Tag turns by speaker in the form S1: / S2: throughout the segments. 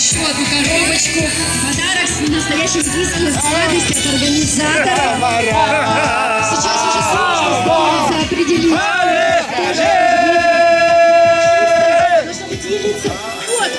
S1: еще одну коробочку. Подарок с настоящим виски, сладость от организатора. Сейчас уже сложно становится определить. Должно быть делиться. Вот,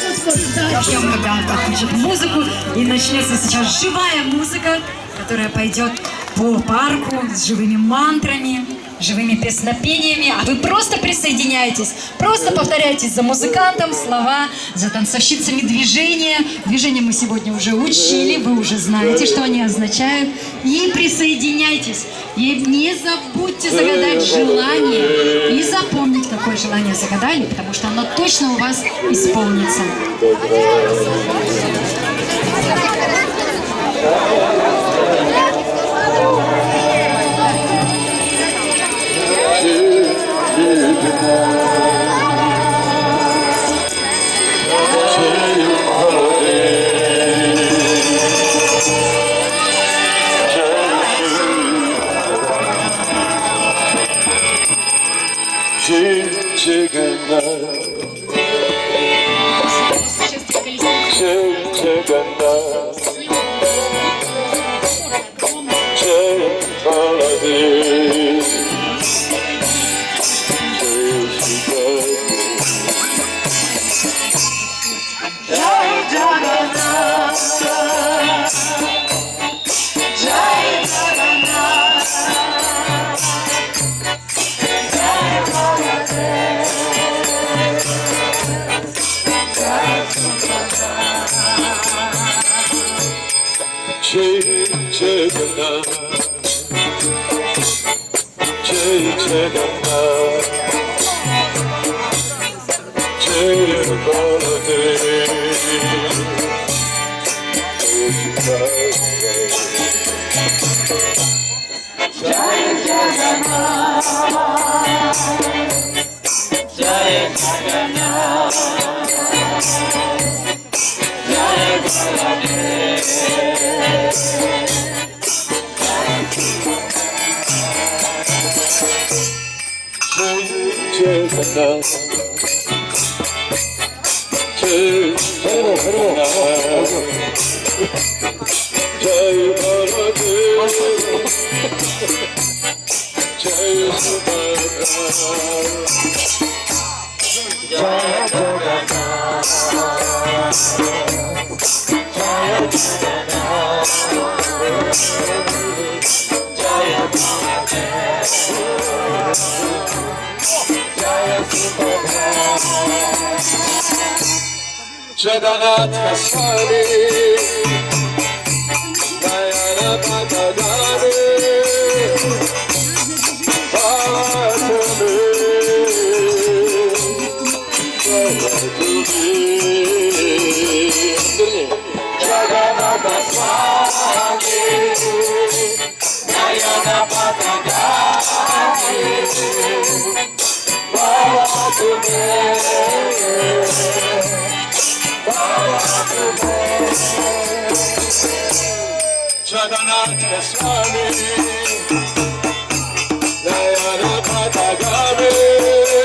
S1: да.
S2: Начнем, ребята, включить музыку. И начнется сейчас живая музыка, которая пойдет по парку с живыми мантрами, живыми песнопениями, а вы просто присоединяйтесь, просто повторяйтесь за музыкантом слова, за танцовщицами движения. Движения мы сегодня уже учили, вы уже знаете, что они означают. И присоединяйтесь. И не забудьте загадать желание и запомнить, какое желание загадали, потому что оно точно у вас исполнится.
S3: Jagannath Swami Dayana Patagani Bhavatame Jagannath Swami Dayana Patagani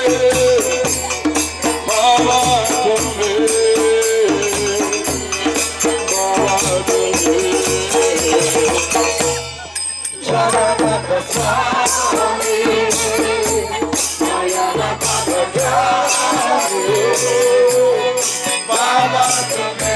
S3: Bhavatame Jagannath Swami Dayana Patagami Bhavatame Jagannath Swami Dayana Patagami Bhavatame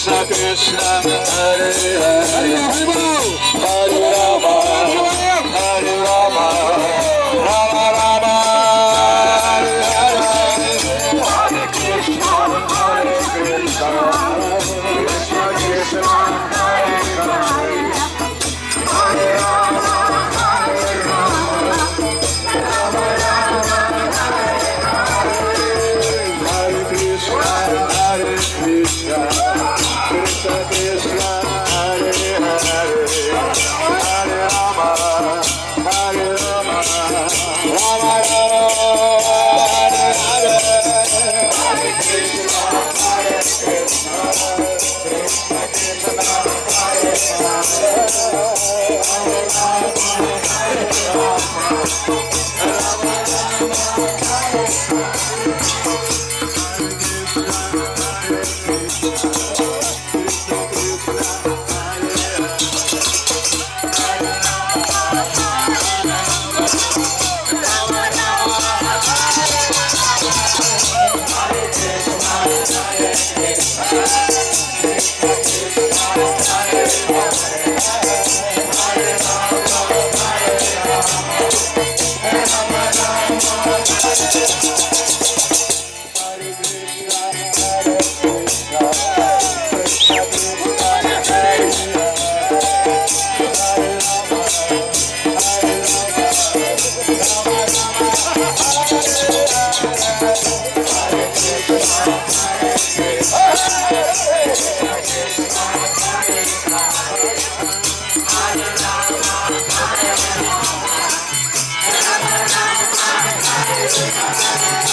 S3: Krishna Krishna Hare Hare Hare Rama Hare Rama Rama Rama Hare Hare Hare Krishna Hare Krishna Krishna Krishna Hare Hare Hare Rama Hare Rama Rama Rama Hare Krishna Hare Krishna Krishna Krishna Hare Hare Hare Rama Hare Rama Rama Rama Hare Hare Hare Krishna Hare Krishna Krishna Krishna Hare Hare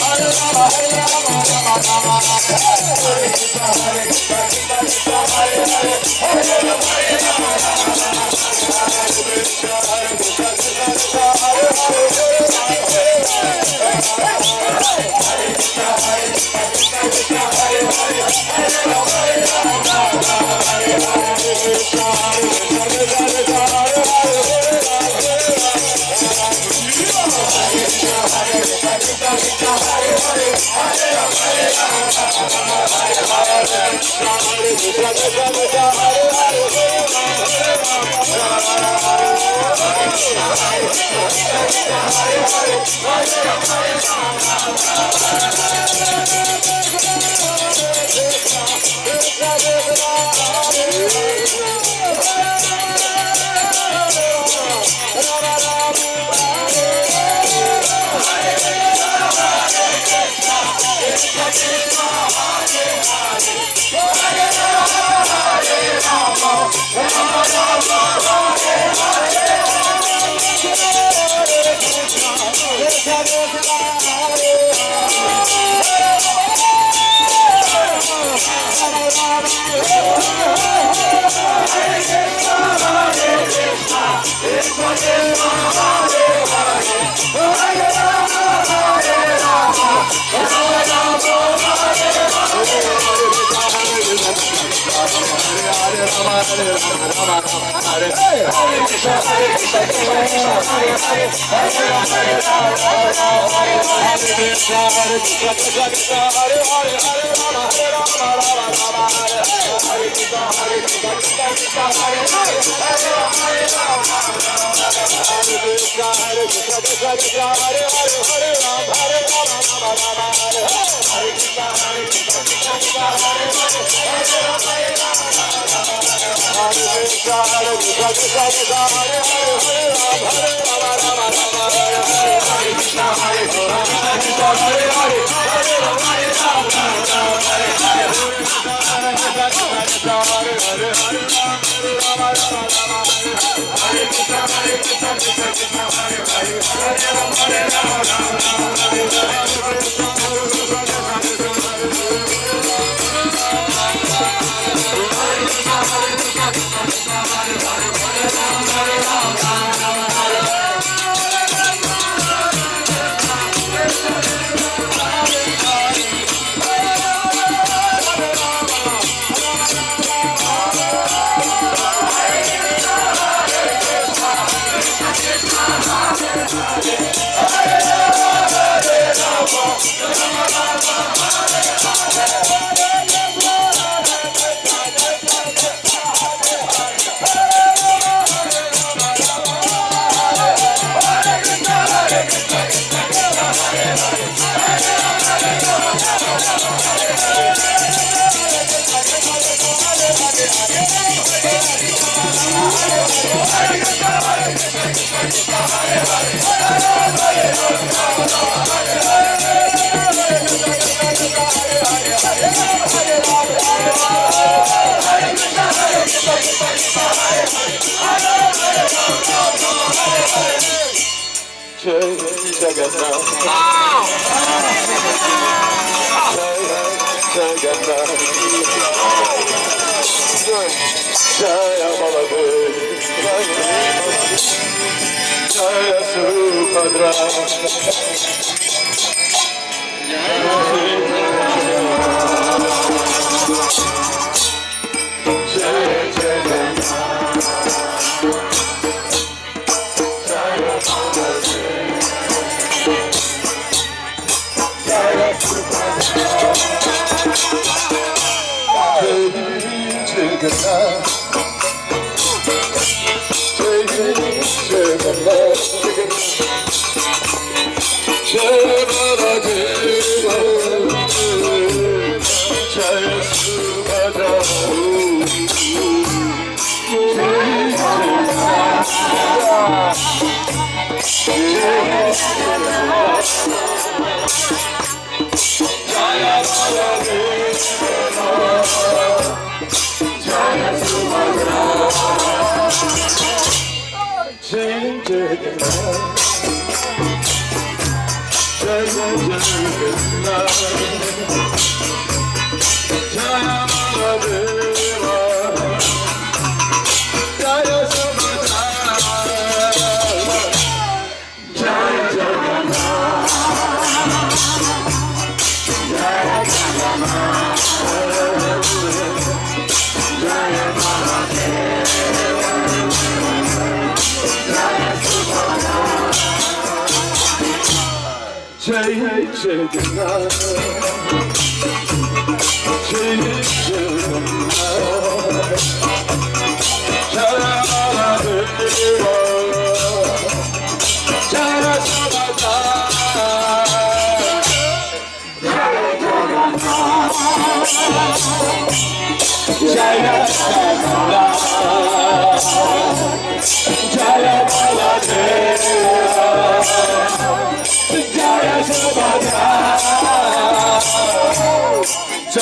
S3: Hare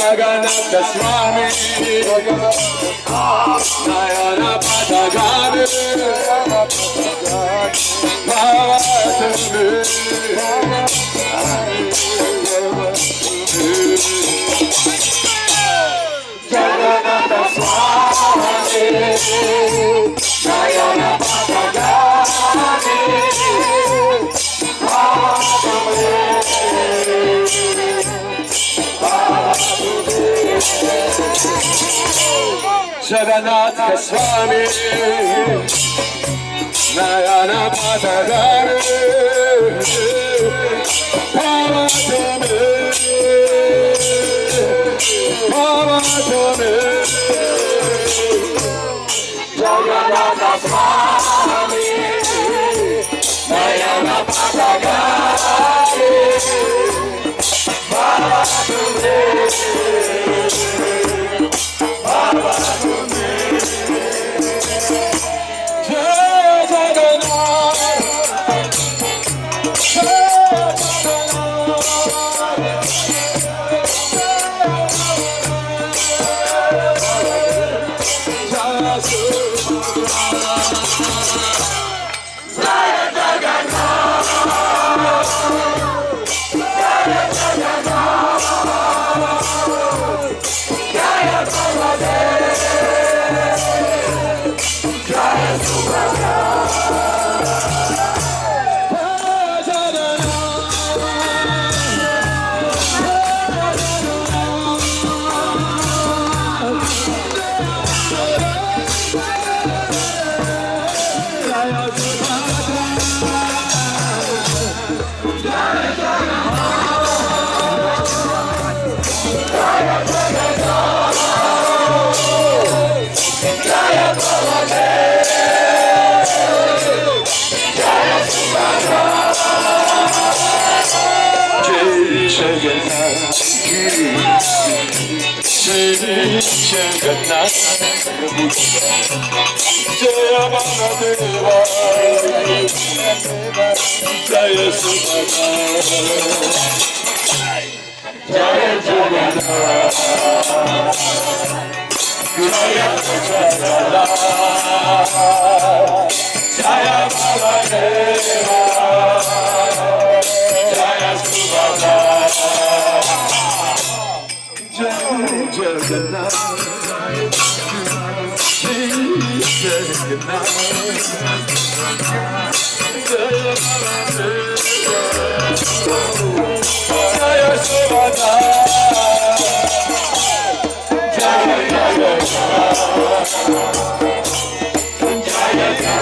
S3: Jagannath Swami Nayana Patagani Bhavatami Jagannath Swami Nayana Patagani Bhavatami Jagannath Swami Nayana Patagani Bhavatami Bhavatami Jagannath Swami Nayana Patagani Bhavatami Jagannath Jaya Mahadeva Jaya Subhadra Jaya Jagannath Jaya Jagannath Jaya Mahadeva Jaya Subhadra Jagannath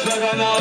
S3: Jagannath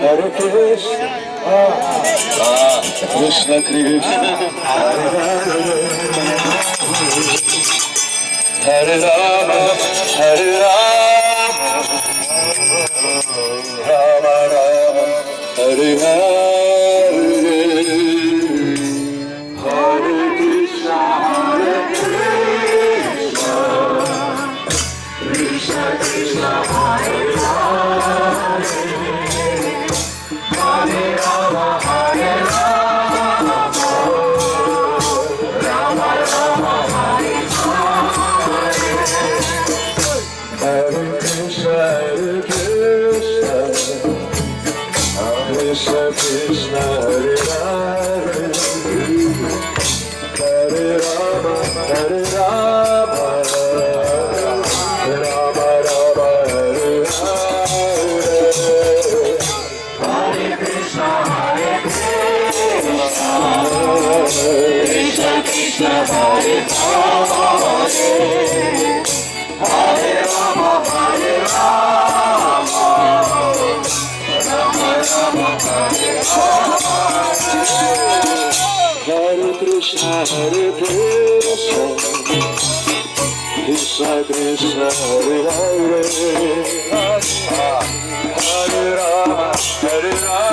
S3: Hare Krishna, Krishna Krishna, Hare Rama, Hare Rama, Rama Rama, Hare Hare, Hare Krishna, Krishna Krishna, Hare Rama, Hare Rama, Hare Rama, Rama Rama, Hare Hare, Hare Krishna, Krishna Krishna, Hare Hare, Hare Rama, Hare Rama, Rama Rama, Hare Hare. Hare Krishna, Krishna Krishna, Hare Hare, Hare Rama, Hare Rama, Rama Rama, Hare Hare. Hare Krishna, Krishna Krishna, Hare Hare, Hare Rama, Hare Rama, Rama Rama,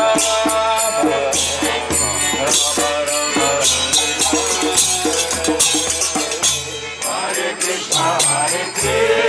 S3: Hare Krishna, Hare Krishna.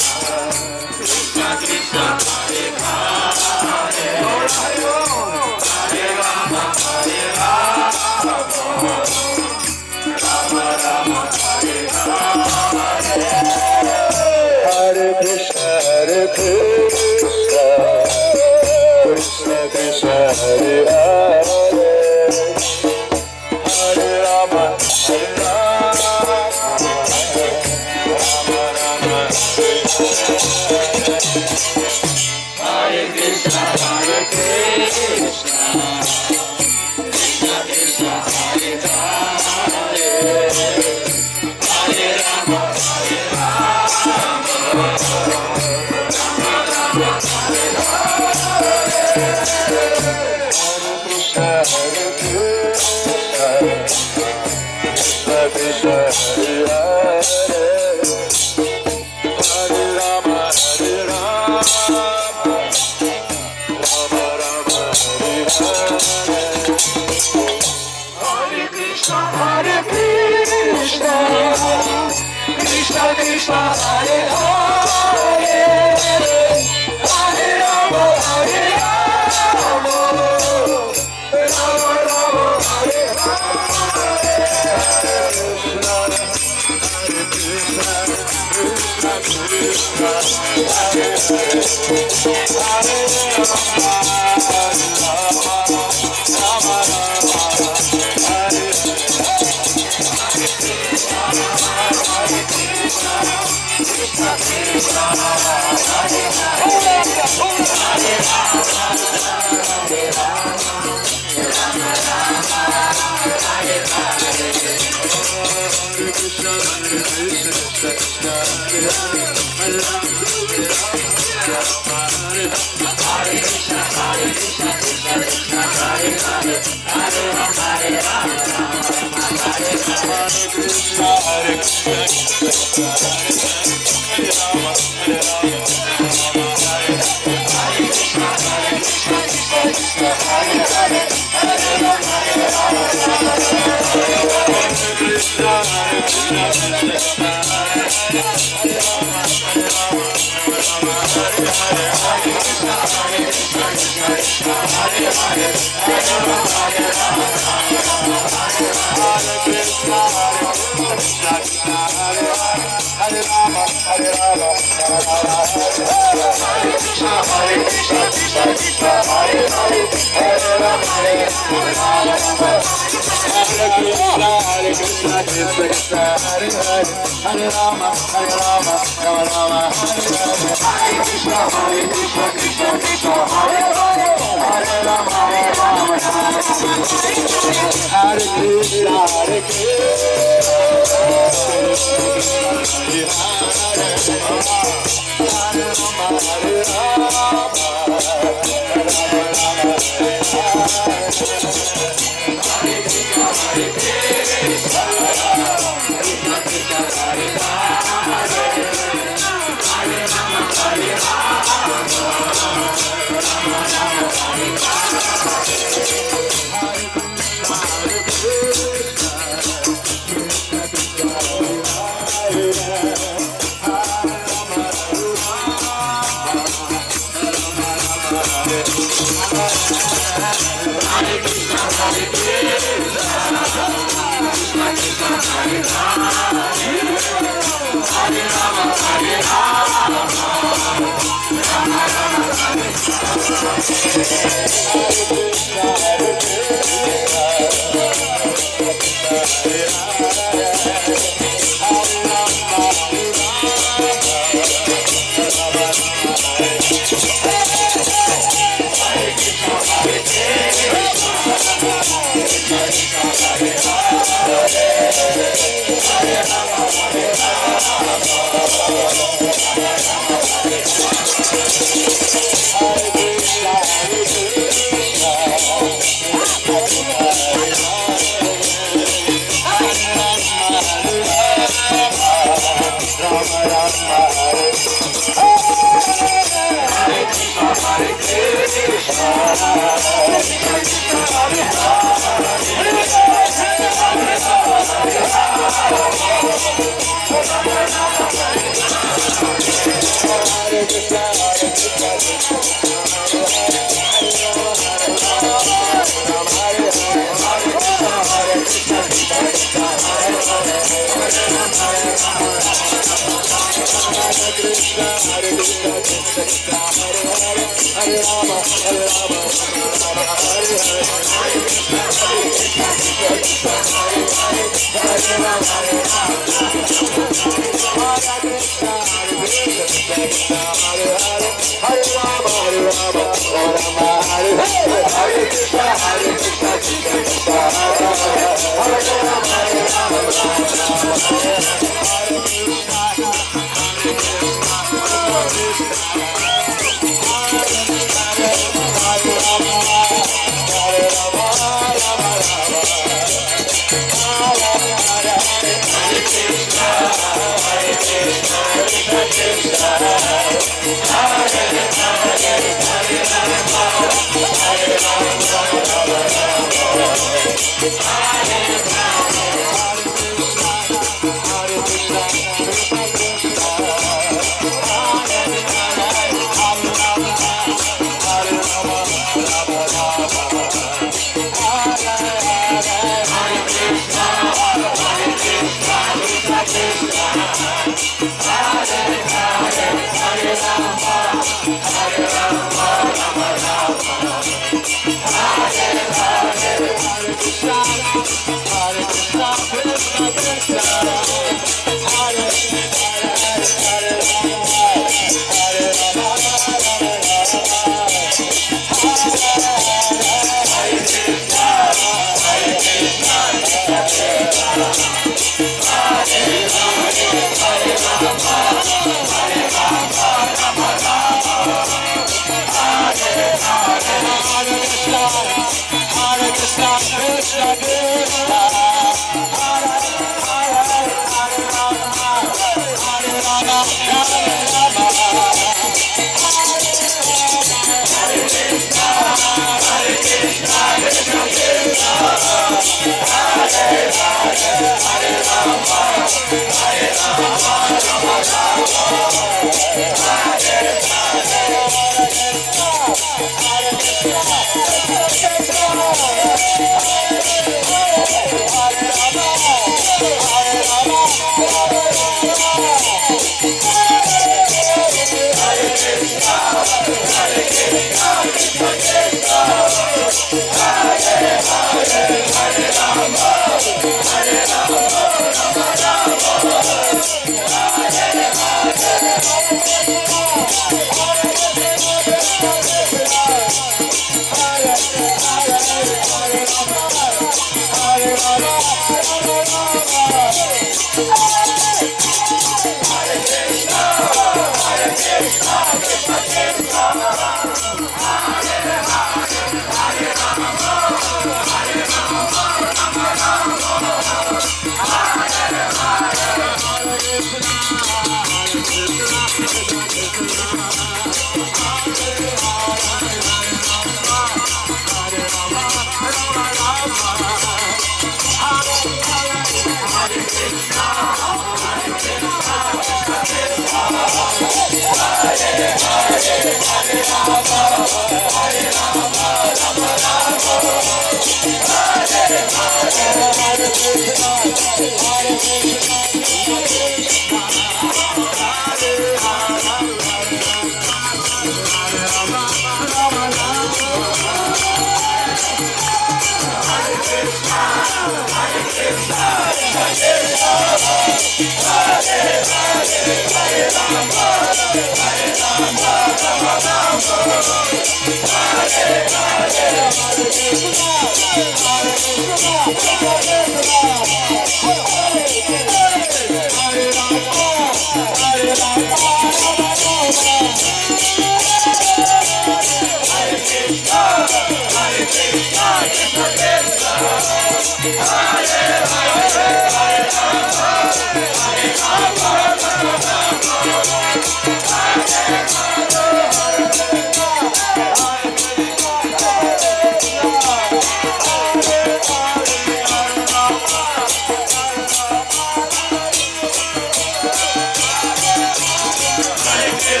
S3: Hare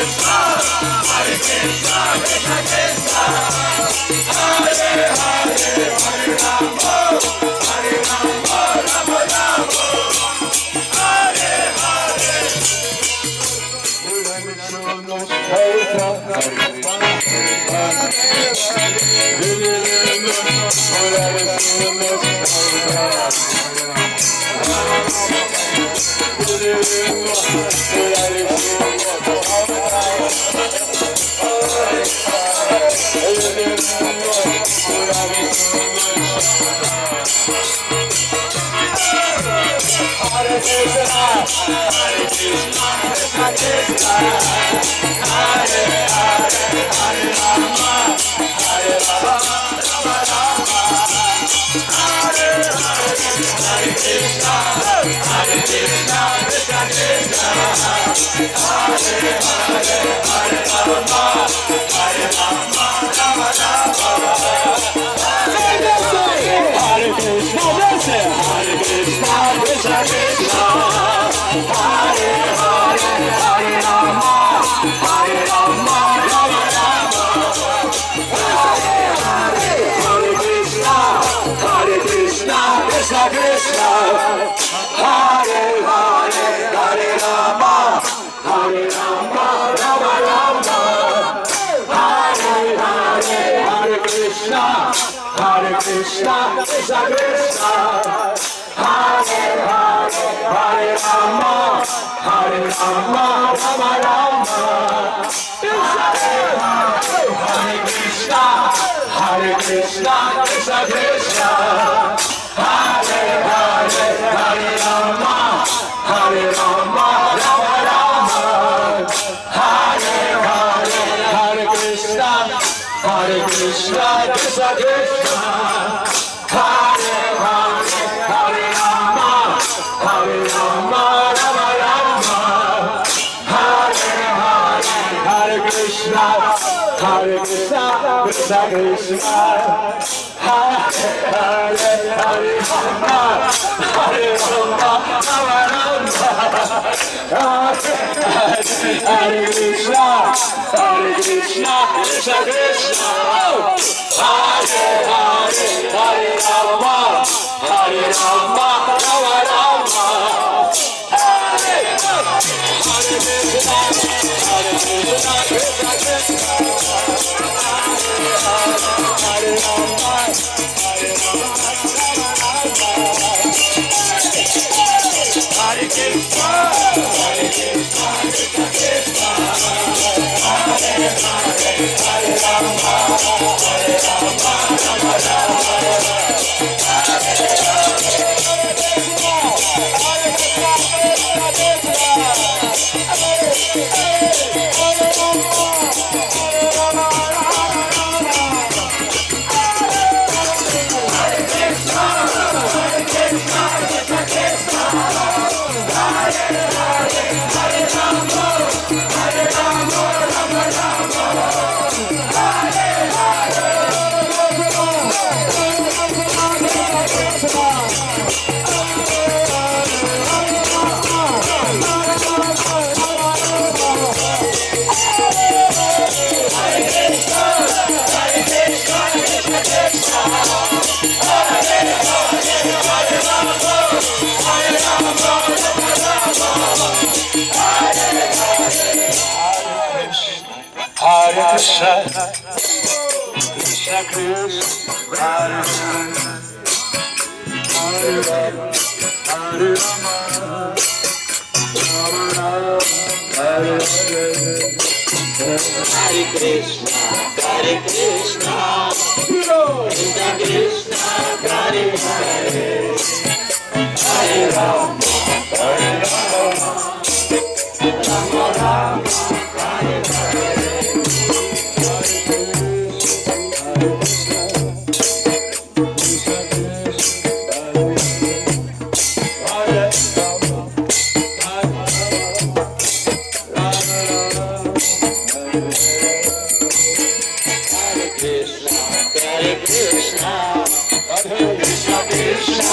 S3: Krishna,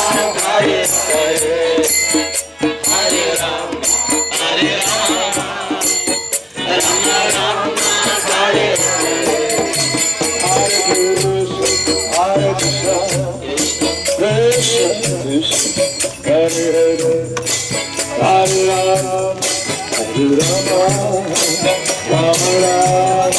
S3: Hare Hare. Rama Rama, Hare Hare,
S4: Hare Krishna, Krishna Krishna, Hare Hare, Hare Rama, Hare Rama, Rama Rama, Hare Hare.
S3: Hare Krishna, Krishna Krishna, Hare Hare, Hare Rama, Hare Rama, Rama Rama, Hare Hare.
S4: Hare Krishna, Krishna Krishna, Hare Hare, Hare Rama, Hare Rama, Rama Rama, Hare Hare.
S3: Hare Krishna, Krishna Krishna, Hare Hare, Hare Rama, Hare Rama, Rama Rama, Hare Hare.
S4: Hare Krishna, Krishna Krishna, Hare Hare, Hare Rama, Hare Rama, Rama Rama, Hare Hare.
S3: Hare Krishna, Hare Krishna, Krishna Krishna, Hare Hare, Hare Rama, Hare Rama, Rama Rama, Hare Hare.
S4: Hare Krishna, Krishna Krishna, Hare Hare, Hare Rama, Hare Rama, Rama Rama, Hare Hare.
S3: Hare Krishna, Hare Krishna, Krishna Krishna, Hare Hare, Hare Rama, Hare Rama, Rama Rama, Hare Hare.
S4: Hare Krishna, Krishna Krishna, Hare Hare, Hare Rama, Hare Rama, Rama Rama, Hare Hare.
S3: Hare Krishna, Hare Krishna, Krishna Krishna, Hare Hare, Hare Rama, Hare Rama, Rama Rama, Hare Hare.
S4: Hare Krishna, Krishna Krishna, Hare Hare, Hare Rama, Hare Rama,
S3: Hare Krishna, Hare Krishna, Krishna Krishna, Hare Rama, Rama Rama, Hare Krishna, Krishna Krishna, Hare Hare, Hare Rama, Hare Krishna, Krishna Krishna, Hare Hare, Hare Rama, Rama Rama, Hare Hare, Hare Krishna, Krishna Krishna, Hare Hare, Hare Rama, Hare Krishna, Krishna Krishna, Hare Hare, Hare Rama, Rama Rama, Hare Hare, Hare Krishna, Krishna Krishna, Hare Hare, Hare Rama, Rama Rama, Hare Hare, Hare Krishna, Krishna Krishna, Hare Hare, Hare Rama, Rama Rama, Hare Hare, Hare Krishna, Krishna Krishna, Hare Hare, Hare Rama, Rama Rama, Hare Hare, Hare Krishna, Krishna Krishna, Hare Hare, Hare Rama, Rama Rama, Hare Hare, Hare Krishna, Hare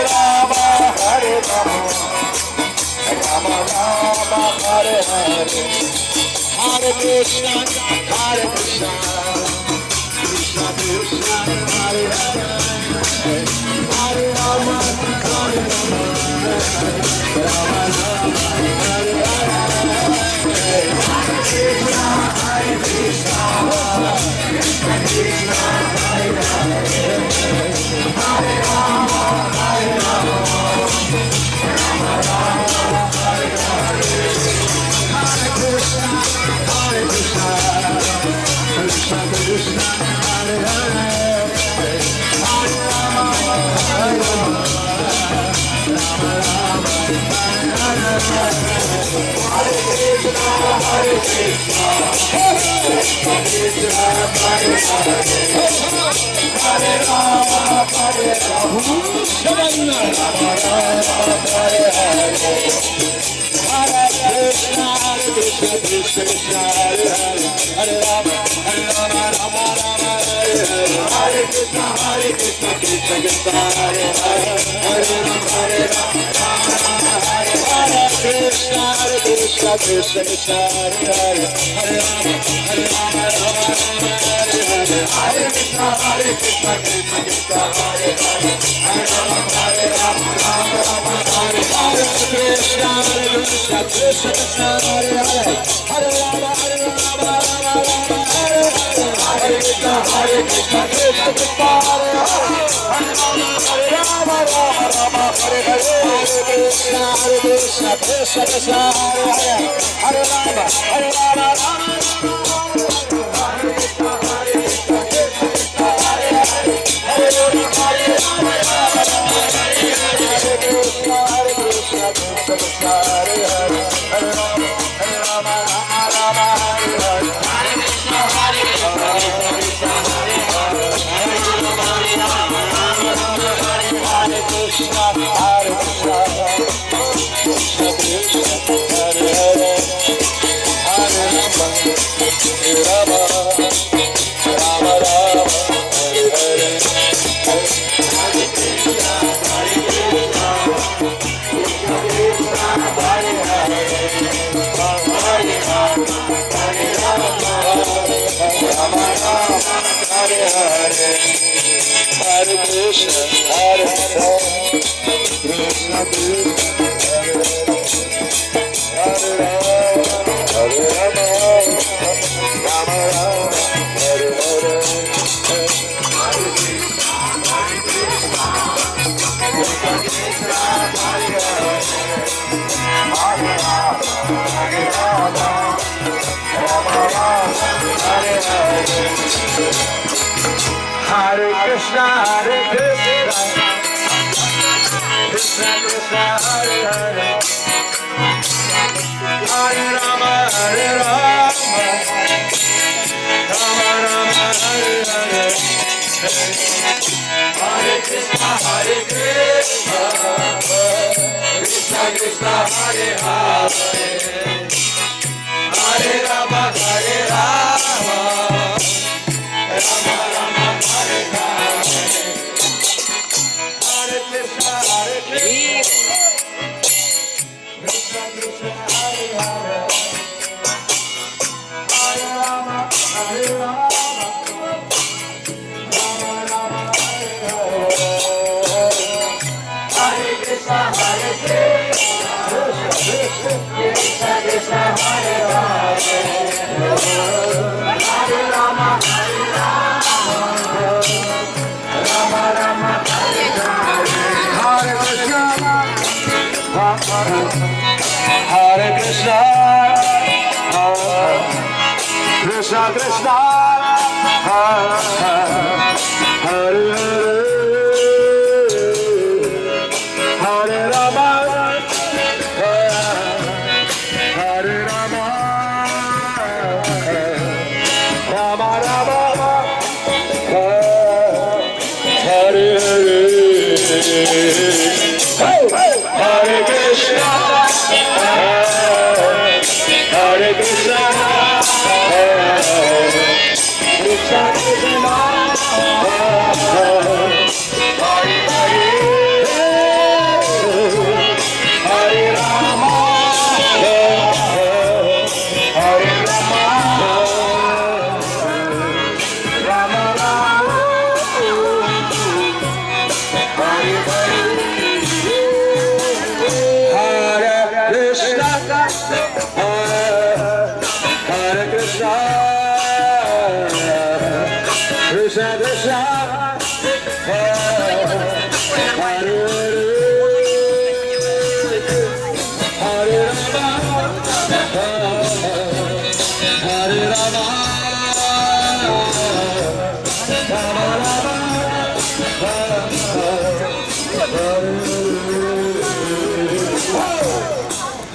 S3: Rama, Hare Rama, Rama Rama, Hare Hare, Hare Krishna, Krishna Krishna, Hare Hare, Hare Rama, Rama Rama, Hare Hare, Hare Krishna, Krishna Krishna, Hare Hare, Hare Rama, Rama Rama, Hare Hare, Hare Krishna, Krishna Krishna, Hare Hare.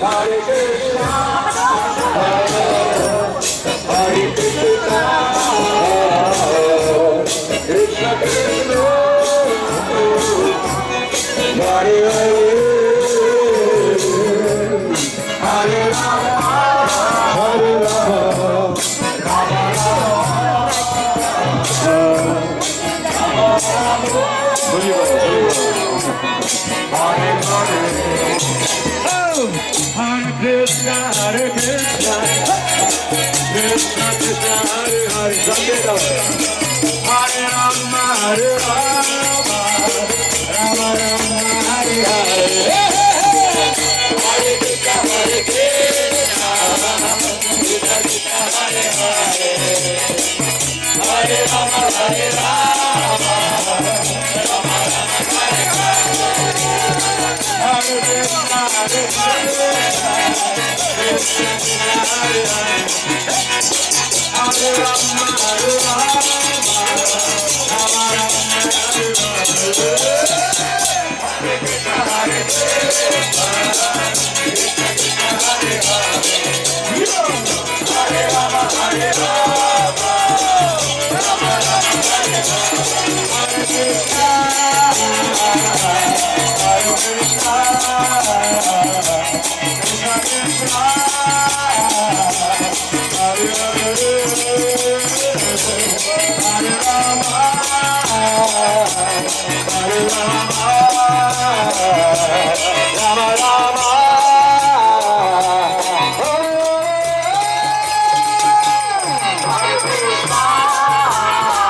S3: Hare Krishna, Hare Krishna, Krishna Krishna, Hare Hare, Hare Rama, Hare Rama, Hare Krishna, Hare Krishna, Krishna Krishna, Hare Hare, Hare Rama, Hare Rama, Rama Rama, Hare Hare, Hare Krishna, Hare Krishna, Krishna Krishna, Hare Hare, Hare Rama, Hare Rama, Rama Rama, Hare Hare, Hare Krishna, Hare Krishna, Krishna Krishna, Hare Hare, Hare Rama, Hare Rama, Rama Rama, Hare Hare, Hare Krishna, Hare Krishna, Krishna Krishna, Hare Hare, Hare Rama, Hare Rama, Rama Rama, Hare Hare, Hare Krishna, Hare Krishna, Krishna Krishna, Hare Hare, Hare Rama, Hare Rama, Rama Rama, Hare Krishna,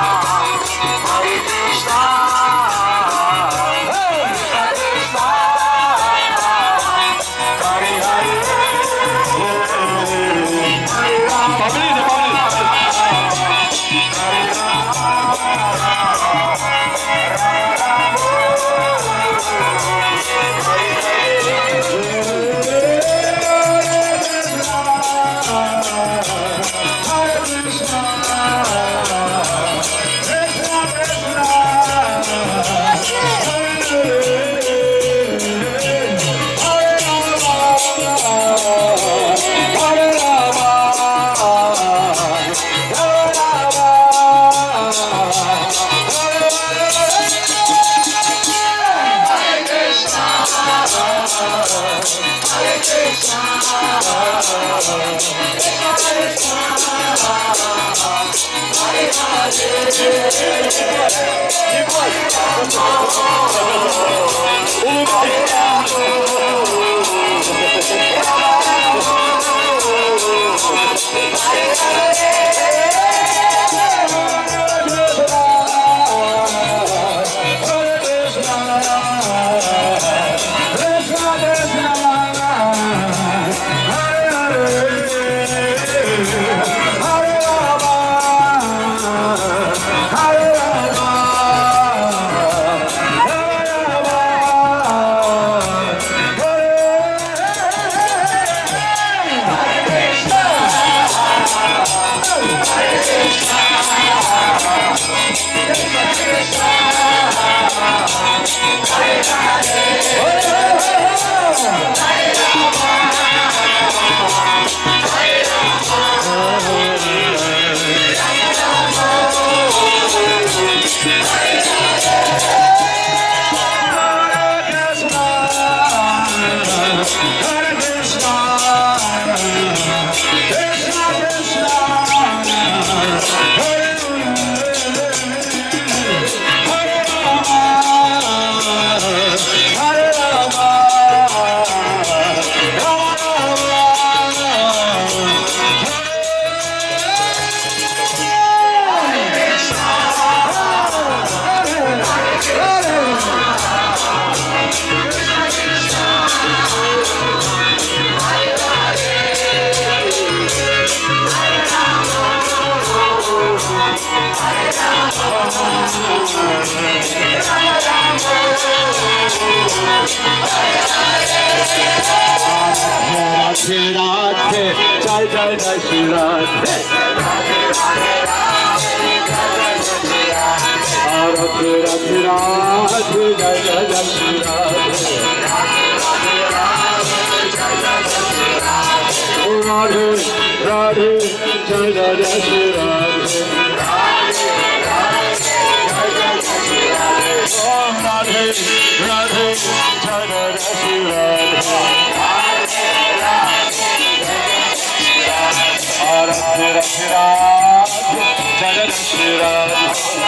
S3: Hare Krishna, Krishna Krishna, Hare Hare, Hare Rama, Radhe Radhe, Jai Jai Jai Shri Radhe. Radhe Radhe, Radhe Jai Jai Jai Shri Radhe. Radhe Jai Radha Shri Radhe Om Radhe Radhe Jai Radha Shri Radhe Radhe Radhe Jai Radha Shri Radhe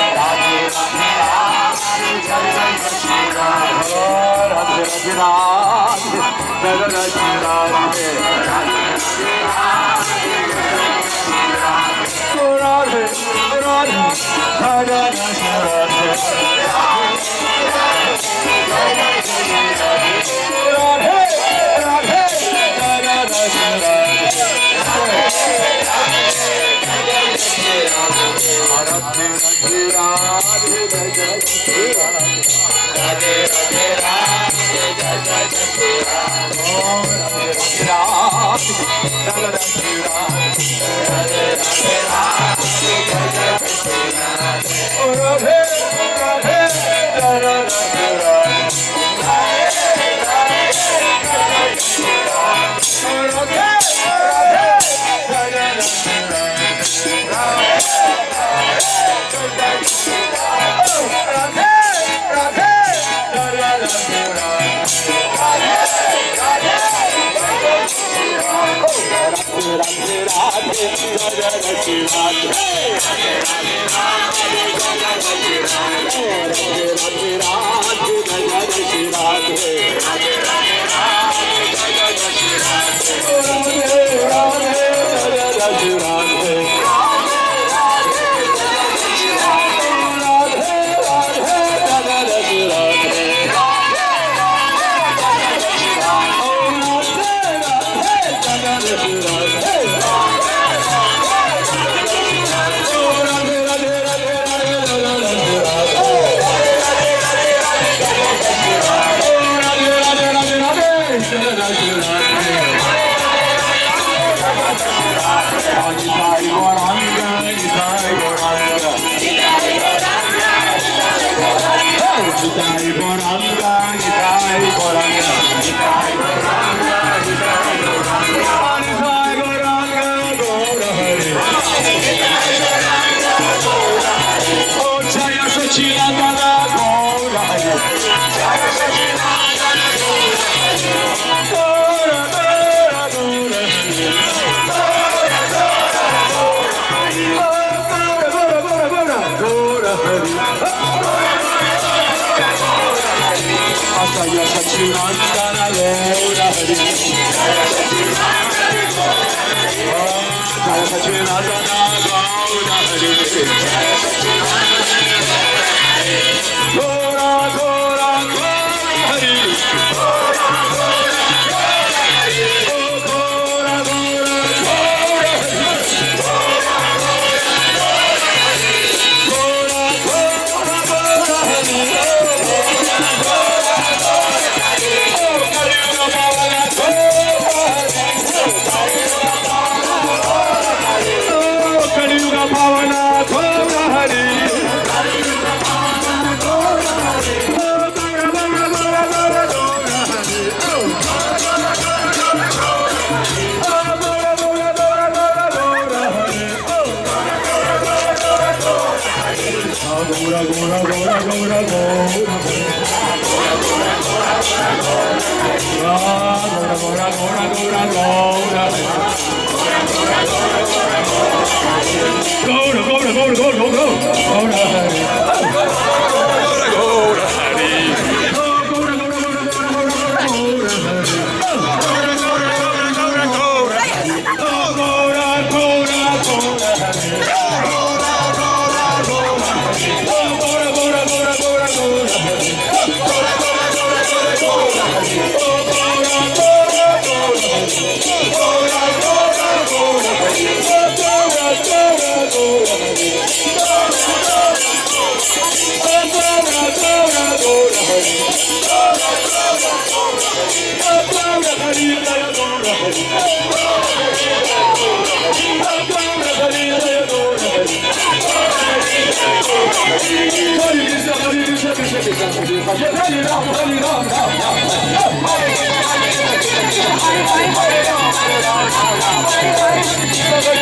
S4: Hare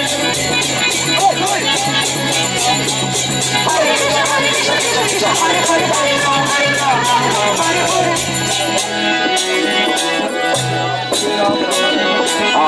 S3: Hare Krishna, Krishna Krishna, Hare Hare, Hare Rama, Rama Rama, Hare Hare.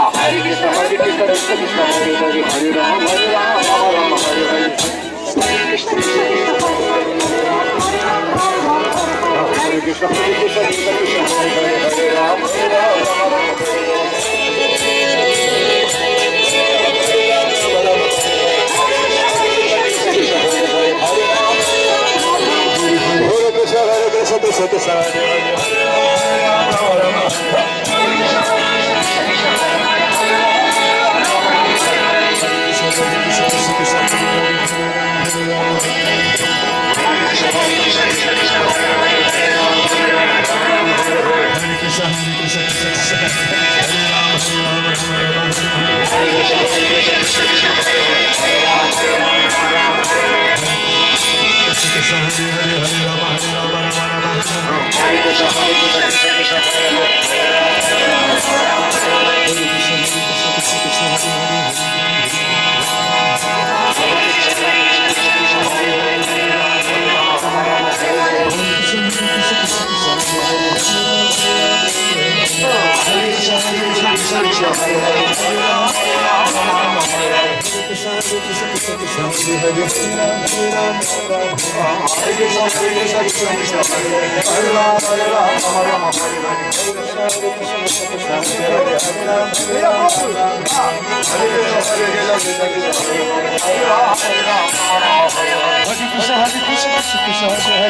S3: Hare Krishna, Krishna Krishna, Hare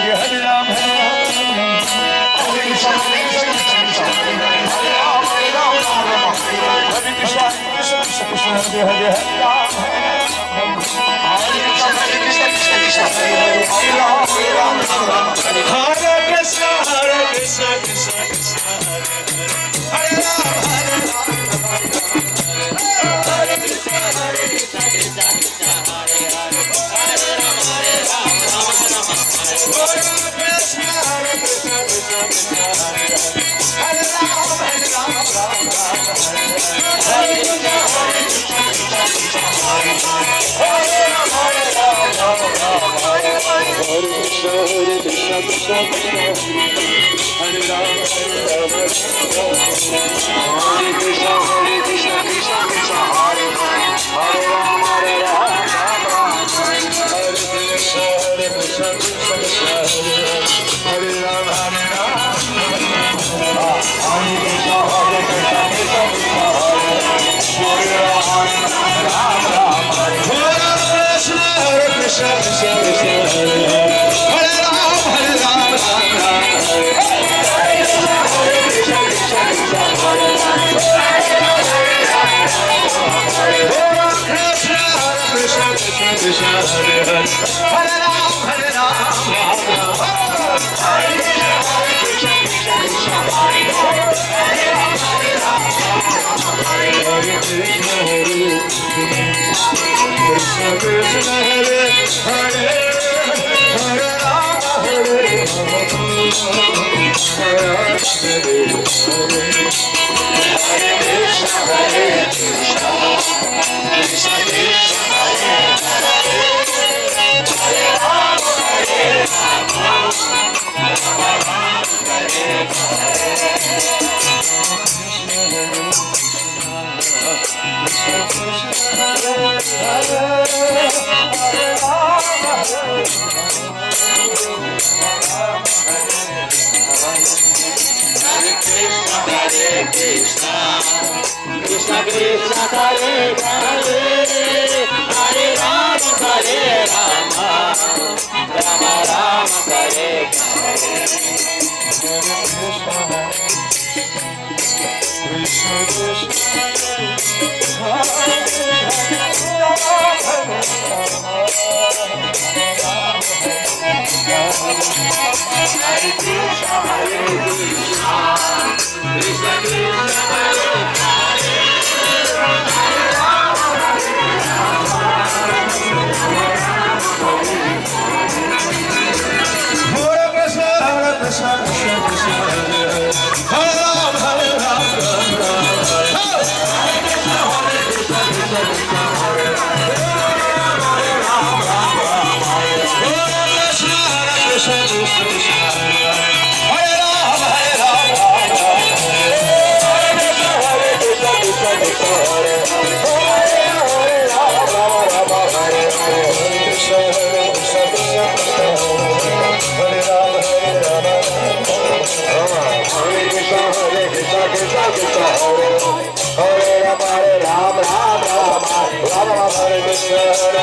S3: Hare, Hare Rama, Rama Rama, Hare Krishna, Krishna
S4: Hare
S3: Hare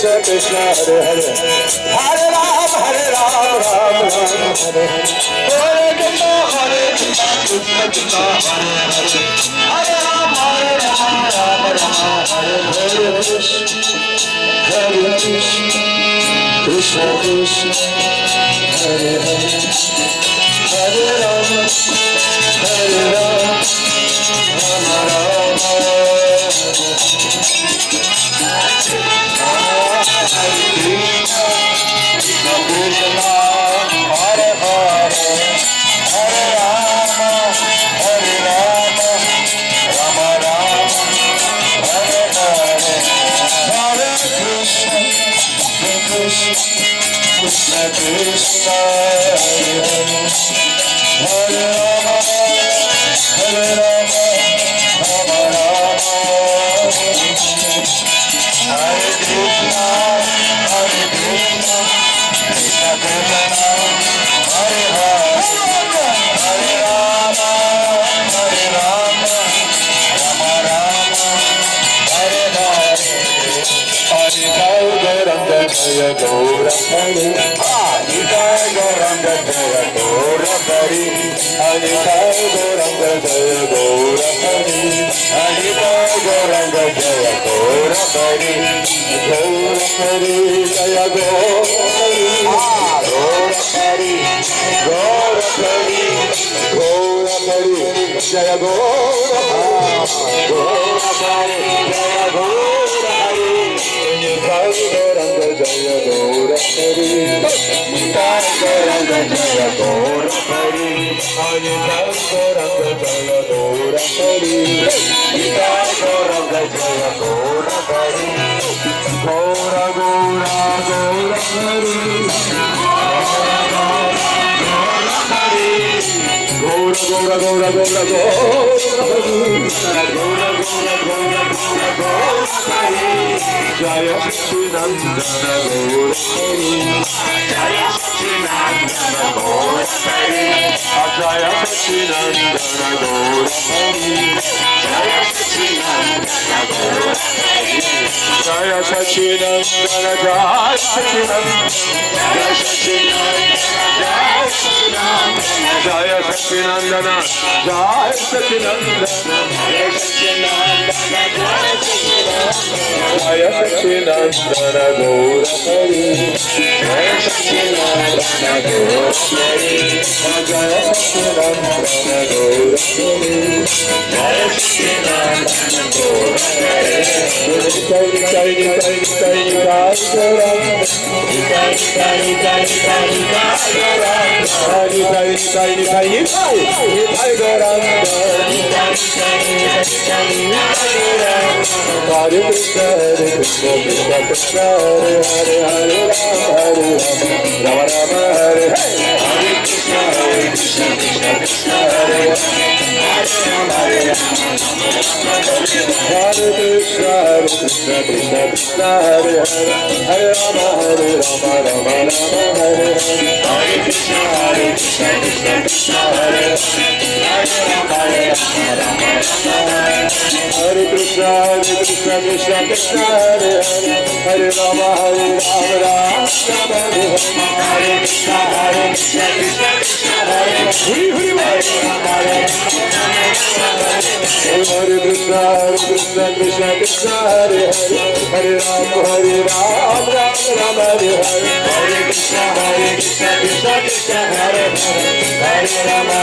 S3: Krishna Krishna Hare Hare Hare Ram Ram Ram Hare Hare Krishna Krishna Krishna Hare Hare Hare Ram Ram Hare Hare Hare Krishna Krishna Krishna Hare Hare Hare Ram Krishna Krishna Hare Rama Hare Rama Rama Rama Hare Krishna Krishna Krishna Hare Hare Hare Rama Hare Rama Rama Rama Hare Hare Hari Gauranga Jaya Gaura Hari Hari Gauranga Jaya Gaura Hari Hari Gauranga Jaya Gaura Hari Hari Gauranga Jaya Gaura Hari Gaura Hari Jaya Gaura Hari Gaura Hari Gaura Hari Jaya Gaura Gaura Hari Jaya Gaura Hari Gauranga Jaya Gaura Hari Gauranga Jaya Gaura Hari Hari Gauranga Jaya Gaura Hari Gauranga Jaya Gaura Hari Gaura Gaura Gaura Hari Gaura Gaura Gaura Gaura Jaya Sachinandana Gaura Hari Jaya Sachinandana Gaura Hari Jaya Sachinandana Gaura Hari Jaya Sachinandana Gaura Hari Jaya Sachinandana Jaya Sachinandana Jaya Sachinandana Jaya Sachinandana Jaya Sachinandana Gaura Hari Jaya Sachinandana Gaura Hari Jaya Sachinandana Gaura Hari Jaya Sachinandana Gaura Hari Hare Krishna Krishna Krishna Hare Hare Hare Rama Rama Hare Hare Krishna Krishna Krishna Hare Hare Hare Krishna Krishna Krishna Krishna Hare Hare Rama Rama Rama Hare Hare Krishna Krishna Krishna Hare Hare Hare Krishna Krishna Krishna Krishna Hare Hare Rama Rama Hare Hare Krishna Krishna Krishna Hare Hare Hare Krishna Krishna Krishna Krishna Hare Hare Rama Rama Hare Hare Krishna Krishna Krishna Hare Hare Rama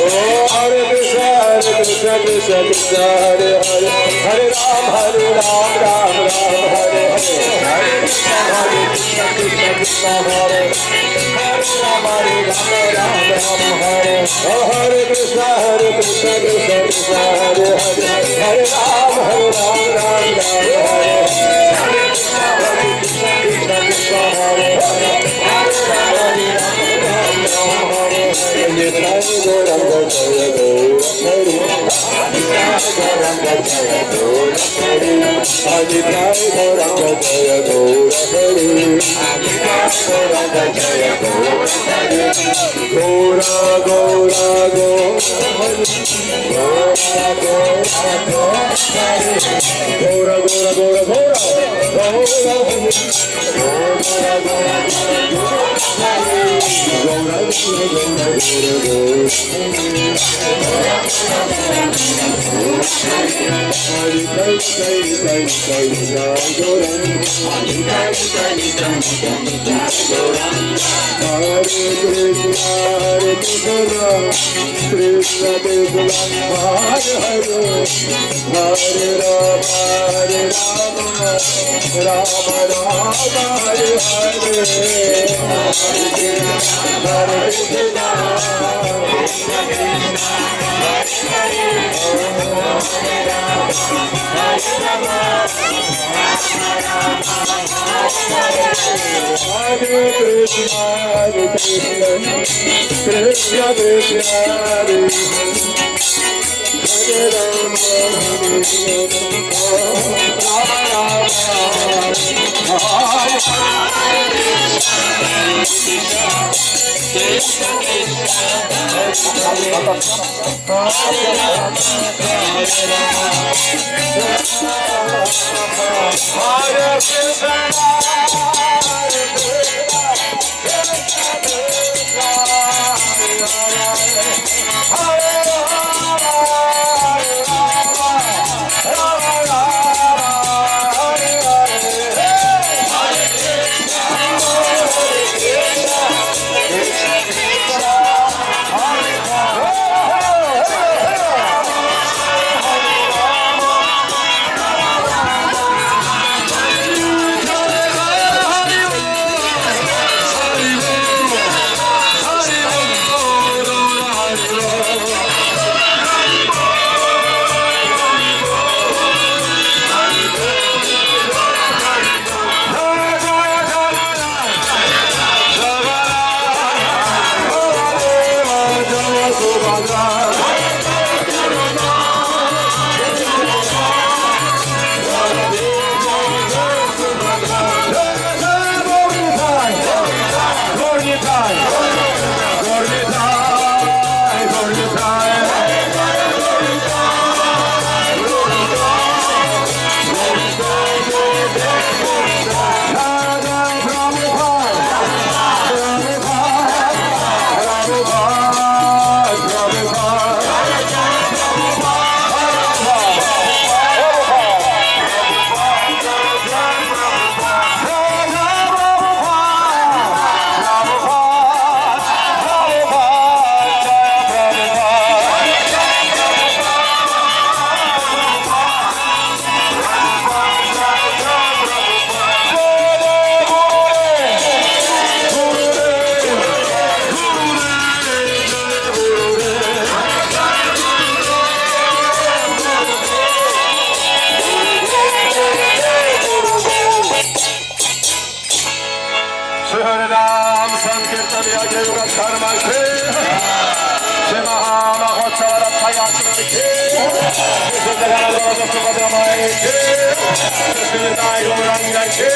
S3: Oh Hare Krishna Krishna Krishna Krishna Hare Hare Hare Rama Hare Hare Hare Krishna Krishna Krishna Hare Hare Rama Hare Oh Hare Krishna Krishna Krishna Hare Hare Rama Hare Hare Krishna Krishna Krishna Hare Hare Gauranga Jaya Gaura Hari Gauranga Jaya Gaura Hari Gauranga Jaya Gaura Hari Gauranga Jaya Gaura Hari Gaura Gaura Gaura Hari Gaura Gaura Gaura Hari Gaura Gaura Gaura Gaura Krishna Krishna Hare Hare Hare Rama Hare Rama Rama Rama Hare Hare Hare Krishna Krishna Hare Hare Rama Hariram Sankirtan Yoga Dharma Ke Shema Mahotsav Payatma Ke Jagannatha Subhadramaya Ke Srinivai Gauranga Ke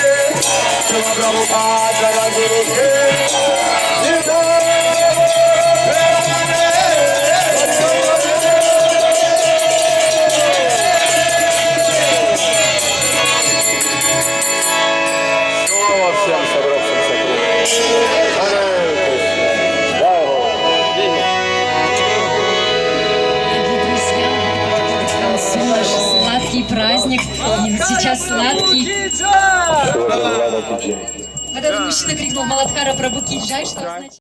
S3: Shema Prabhupada Jagadguru Ke
S2: Праздник, и сейчас сладкий. Вот этот мужчина крикнул Маладхара Прабhu Ки Джай, что означает?